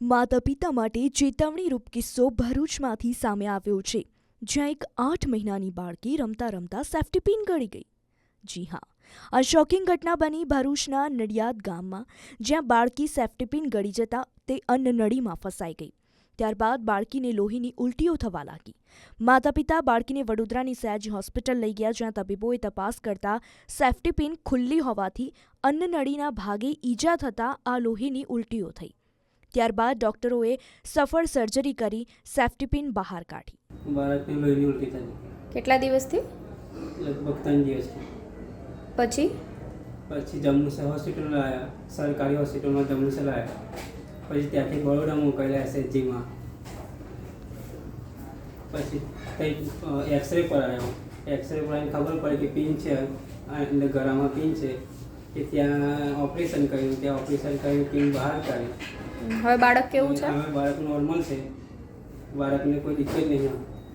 માતા પિતા માટે ચેતવણીરૂપ કિસ્સો ભરૂચમાંથી સામે આવ્યો છે, જ્યાં એક 8 મહિનાની બાળકી રમતા રમતા સેફ્ટી પિન ગળી ગઈ. જી હા, આ શોકિંગ ઘટના બની ભરૂચના નડિયાદ ગામમાં, જ્યાં બાળકી સેફ્ટી પિન ગળી જતાં તે અન્નનળીમાં ફસાઈ ગઈ. ત્યારબાદ બાળકીને લોહીની ઉલટીઓ થવા લાગી. માતા પિતા બાળકીને વડોદરાની સયાજી હોસ્પિટલ લઈ ગયા, જ્યાં તબીબોએ તપાસ કરતા સેફ્ટી પિન ખુલ્લી હોવાથી અન્નનળીના ભાગે ઈજા થતાં આ લોહીની ઉલટીઓ થઈ. ત્યારબાદ ડોક્ટરોએ સફળ સર્જરી કરી સેફ્ટી પિન બહાર કાઢી. બાળકને લોહીની ઉલટી થઈ. કેટલા દિવસથી? લગભગ 3 દિવસથી. પછી જંબુસર હોસ્પિટલ લાવ્યા, સરકારી હોસ્પિટલમાં જંબુસર લાવ્યા. પછી ત્યાંથી બરોડા મોકલ્યા એસએચજીમાં. પછી કંઈ એક્સરે કરાવ્યો. એક્સરે કરાવીને ખબર પડી કે પિન છે, એટલે ગળામાં પિન છે. કે ત્યાં ઓપરેશન કર્યું, ત્યાં ઓપરેશન કરીને પિન બહાર કાઢી. હવે બાળક કેવું છે? હવે બાળક નોર્મલ છે, બાળકને કોઈ દિક્કત નહીં.